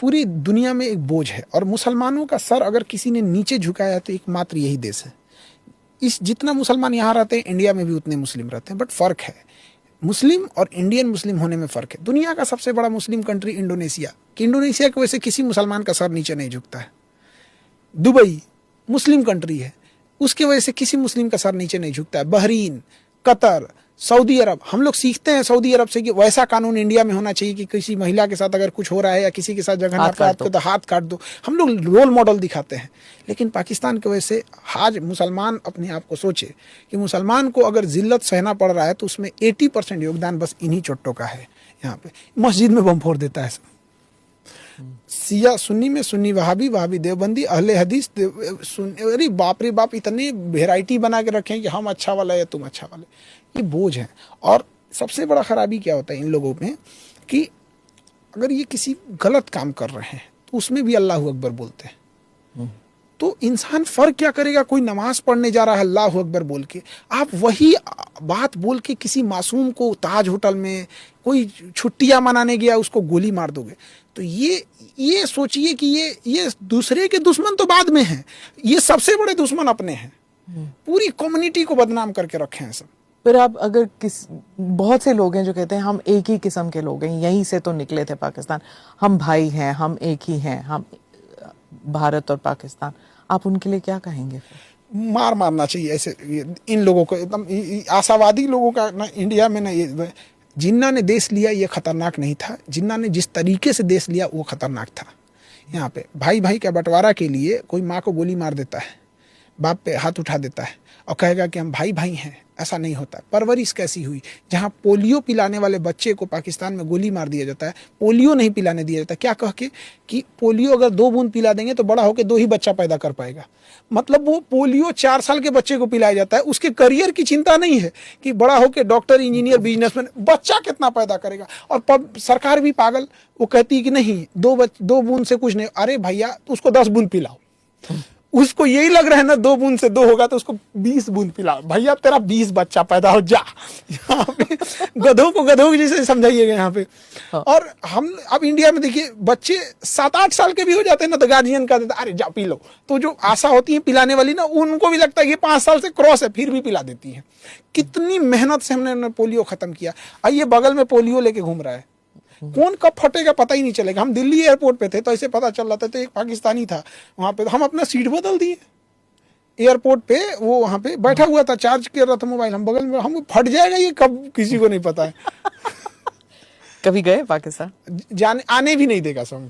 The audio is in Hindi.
पूरी दुनिया में एक बोझ है, और मुसलमानों का सर अगर किसी ने नीचे झुकाया तो एकमात्र यही देश है। इस जितना मुसलमान यहाँ रहते हैं, इंडिया में भी उतने मुस्लिम रहते हैं, बट फ़र्क है, मुस्लिम और इंडियन मुस्लिम होने में फ़र्क है। दुनिया का सबसे बड़ा मुस्लिम कंट्री इंडोनेशिया, कि इंडोनेशिया की वजह से किसी मुसलमान का सर नीचे नहीं झुकता है। दुबई मुस्लिम कंट्री है, उसकी वजह से किसी मुस्लिम का सर नीचे नहीं झुकता है। बहरीन, कतर, सऊदी अरब, हम लोग सीखते हैं सऊदी अरब से कि वैसा कानून इंडिया में होना चाहिए कि किसी महिला के साथ अगर कुछ हो रहा है या किसी के साथ जघन्य अपराध तो हाथ काट दो। हम लोग रोल मॉडल दिखाते हैं, लेकिन पाकिस्तान की वजह से आज मुसलमान अपने आप को सोचे कि मुसलमान को अगर जिल्लत सहना पड़ रहा है तो उसमें 80% योगदान बस इन्हीं चोट्टों का है। यहाँ पे मस्जिद में बम फोड़ देता है, सिया सुन्नी में सुन्नी वहाबी, वहाबी देवबंदी, अहले हदीस, अरे बाप रे बाप, इतने वेराइटी बना के रखे हैं कि हम अच्छा वाला या तुम अच्छा वाले। ये बोझ है। और सबसे बड़ा खराबी क्या होता है इन लोगों में कि अगर ये किसी गलत काम कर रहे हैं तो उसमें भी अल्लाह अकबर बोलते हैं। तो इंसान फर्क क्या करेगा, कोई नमाज पढ़ने जा रहा है अल्लाह अकबर बोल के, आप वही बात बोल के किसी मासूम को ताज होटल में कोई छुट्टियां मनाने गया उसको गोली मार दोगे। तो ये सोचिए कि ये दूसरे के दुश्मन तो बाद में हैं, ये सबसे बड़े दुश्मन अपने हैं। पूरी कम्युनिटी को बदनाम करके रखे हैं सब। फिर आप अगर बहुत से लोग हैं जो कहते हैं हम एक ही किस्म के लोग हैं, यहीं से तो निकले थे पाकिस्तान, हम भाई हैं, हम एक ही हैं, हम भारत और पाकिस्तान, आप उनके लिए क्या कहेंगे? फिर मारना चाहिए ऐसे इन लोगों को, एकदम आशावादी लोगों का ना इंडिया में ना। ये जिन्ना ने देश लिया ये खतरनाक नहीं था, जिन्ना ने जिस तरीके से देश लिया वो खतरनाक था। यहाँ पे भाई भाई का बंटवारा के लिए कोई माँ को गोली मार देता है, बाप पे हाथ उठा देता है और कहेगा कि हम भाई भाई हैं, ऐसा नहीं होता। परवरिश कैसी हुई, जहाँ पोलियो पिलाने वाले बच्चे को पाकिस्तान में गोली मार दिया जाता है, पोलियो नहीं पिलाने दिया जाता, क्या कह के कि पोलियो अगर 2 बूंद पिला देंगे तो बड़ा होकर 2 ही बच्चा पैदा कर पाएगा। मतलब वो पोलियो 4 साल के बच्चे को पिलाया जाता है, उसके करियर की चिंता नहीं है कि बड़ा होकर डॉक्टर, इंजीनियर, बिजनेसमैन, बच्चा कितना पैदा करेगा। और सरकार भी पागल, वो कहती है कि नहीं 2 बूंद से कुछ नहीं। अरे भैया उसको 10 बूंद पिलाओ, उसको यही लग रहा है ना 2 बूंद से 2 होगा तो उसको 20 बूंद पिलाओ। भैया तेरा 20 बच्चा पैदा हो जा। यहाँ पे गधों को गधों की जैसे समझाइएगा यहाँ पे। हाँ। और हम अब इंडिया में देखिए बच्चे 7-8 साल के भी हो जाते हैं ना तो गार्जियन का देता अरे जा पी लो। तो जो आशा होती है पिलाने वाली ना, उनको भी लगता है कि 5 साल से क्रॉस है फिर भी पिला देती है। कितनी मेहनत से हमने पोलियो खत्म किया। आइए बगल में पोलियो लेके घूम रहा है, कौन कब फटेगा पता ही नहीं चलेगा। हम दिल्ली एयरपोर्ट पे थे तो ऐसे पता चल रहा था, तो एक पाकिस्तानी था वहां पे, हम अपना सीट बदल दिए एयरपोर्ट पे, वो वहां पे बैठा हुआ था, चार्ज कर रहा था मोबाइल, हम बगल में, हम फट जाएगा ये कब किसी को नहीं पता है। कभी गए पाकिस्तान? आने भी नहीं देगा सब।